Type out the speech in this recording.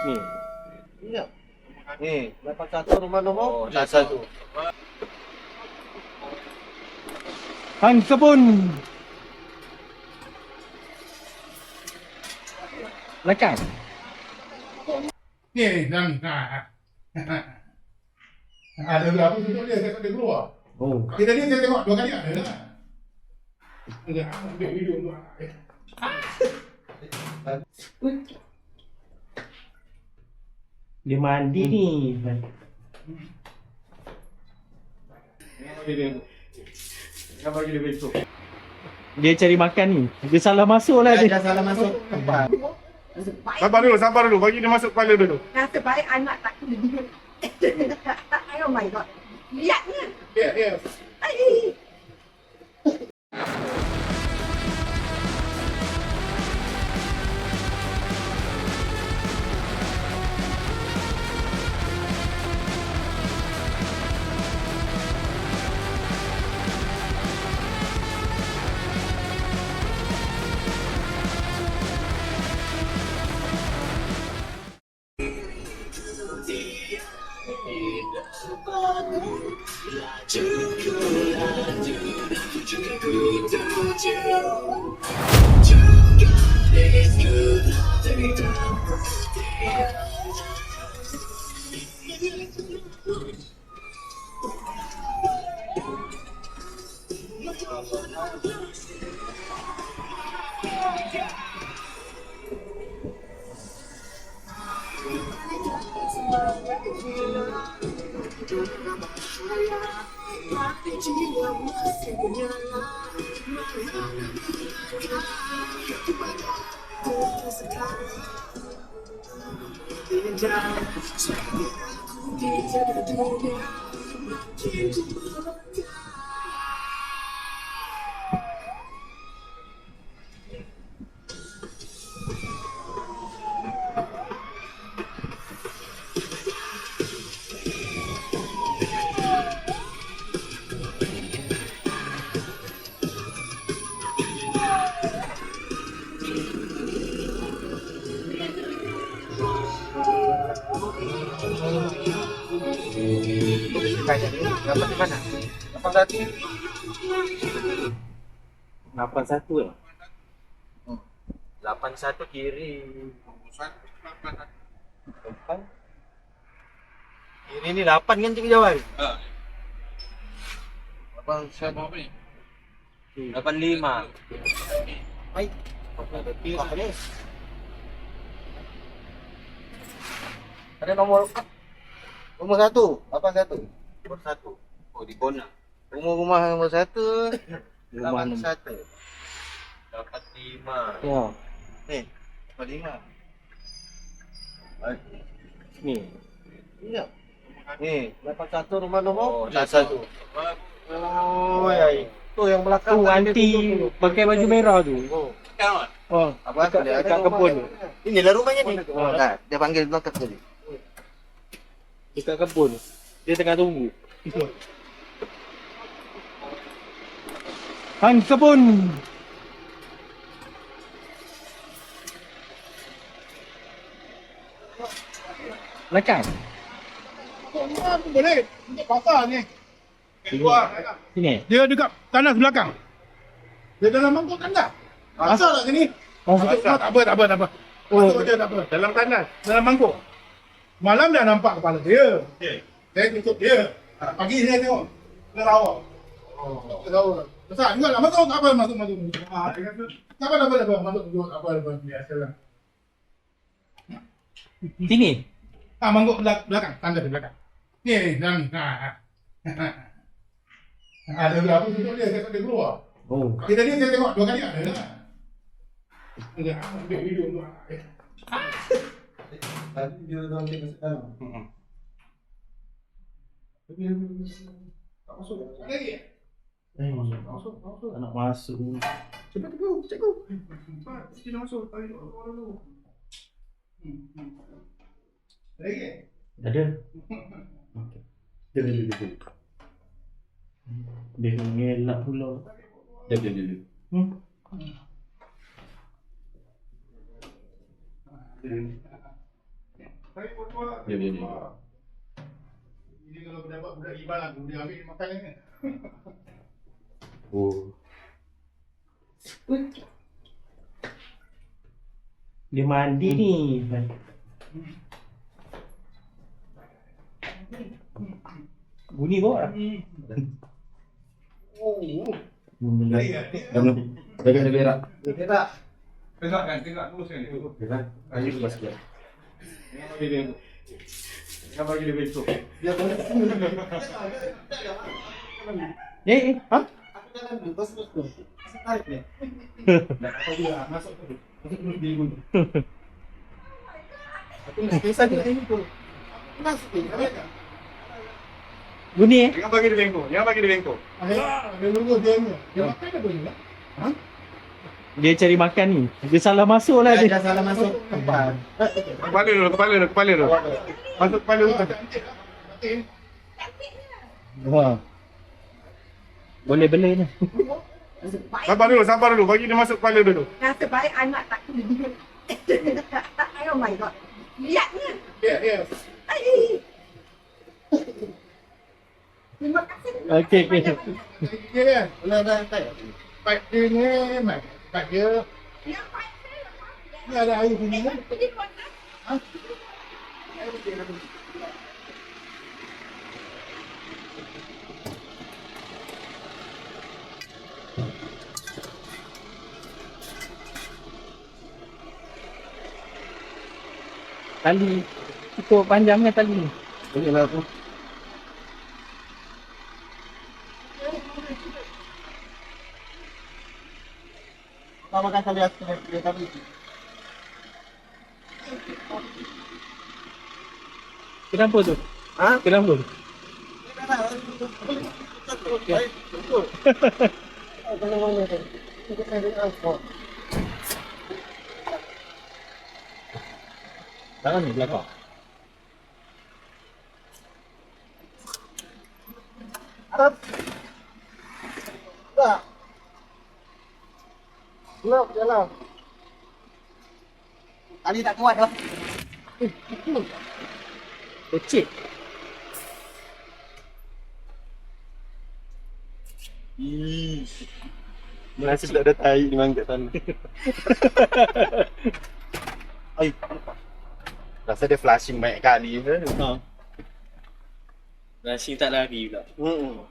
Ni. Iya. Ni, 81 rumah nombor. Oh, 81. Hang Sabun. Lekat. Ni, dan ada berapa tutup dia, saya tak boleh keluar. Oh. Kali tadi saya tengok 2 kali ada tak? Ada, ambil video untuk anak dia. Dia mandi ni. Dia cari makan ni. Dia salah masuk lah dia. Dah salah masuk tempat. Sabar dulu, bagi dia masuk kepala dulu. Nasib baik anak tak kena dia. Oh my god. Lihatnya. Ya, ya. Ai. Kayak ni, dapat di mana? 81. 81 lah. 81 kiri. Depan. Kiri ni 8 kan Cik Jawan? Ha. 81 apa ni? 85. Baik. Apa ni? Ada nomor 1, 81. Nomor 1. Oh, di Bona. Rumah nomor 1. Rumah 81. 85. Ya. Ni, 85. Ni. Iya. Ni, 81 rumah nombor. Oh, 81. Oh, ya. Itu yang belakang. Tu anti pakai baju merah tu. Oh. Oh, Apa? dekat kebun. Inilah rumahnya ni. Oh, tak. Dia panggil belakang tadi. Dekat kebun. Dia tengah tunggu. Hang Sabun. Lekat. Boleh, untuk pasar ni. Keluar. Sini. Dia dekat tanah belakang. Dia dalam mangkuk tandas. Pasar lah sini. Masuk tak apa. Masuk je tak apa. Dalam tandas, dalam mangkuk. Malam dah nampak kepala dia. Saya tutup dia. Pagi saya tengok. Dia rawak. Oh, dia tahu. Besar juga lah. Masuk, tak apa, masuk. Dia kata, tak apa. Masuk duduk, tak apa. Biasalah. Sini. Mangkuk belakang, tanda di belakang. Ni, dalam ni. Ada berapa tutup dia, saya tak boleh keluar. Oh. Kali tadi saya tengok 2 kali ada tak? Ada, ambil video untuk anak dia. Tadi dia dah ambil masuk dalam. Tak masuk. Ada lagi? Masuk. Anak masuk. Cepat cikgu. Cepat, dia dah masuk. Tarik keluar dulu. Ada lagi? Ada. Okey. Dia. Dia ngelak pula. Dia. Saya pun tua. Ya, ya, ya. Ini kalau dapat budak iban aku, dia ambil makan ni. Oh. Dia mandi ni. Bunyi kau tak? Jaga berak. Berak. Tegak kan, tegak terus kan. Berak. Ayo lepas dia. Yang bagi dia besok. Dia boleh. Ha? Aku jangan dulu, bos tu. Tarik ni. Dah apa dia masuk tu. Masuk dulu dia dulu. Aku nak kisah dia ini tu. Masuk ni. Bunyi Jangan bagi dia bengkok. Jangan bagi dia bengkok. Dia nunggu dia ni. Dia makan apa ni? Ha? Dia cari makan ni. Dia salah masuk lah dia. Dia salah masuk tempat. Kepala dulu, kepala dulu, kepala dulu. Masuk kepala dulu. Wah. Boleh bela ni. Sabar dulu. Bagi dia masuk kepala dulu. Nasib baik anak tak kena dia. Oh my god. Lihatnya. Ya. Ai. Terima kasih. Okey. Ya kan? Dah tak. Pipe dia ni, Mat. Pipe dia. Yang baik saya. Ni ada air sini kan? Pergi kota. Tali. Cukup panjang kan tali ni. Boleh lah tu. Kau makan kali aku dia tadi. Kenapa tu? Ha? Kenapa? Tangan ni belakang. Arab. Tak. Gelap jalan. Tali tak kuat dah. Kecil. Merasa tak ada tai memang kat sana. Ai. Rasa dia flashing banyak kali ke? Ha. Nasi tak lari pula. Hmm.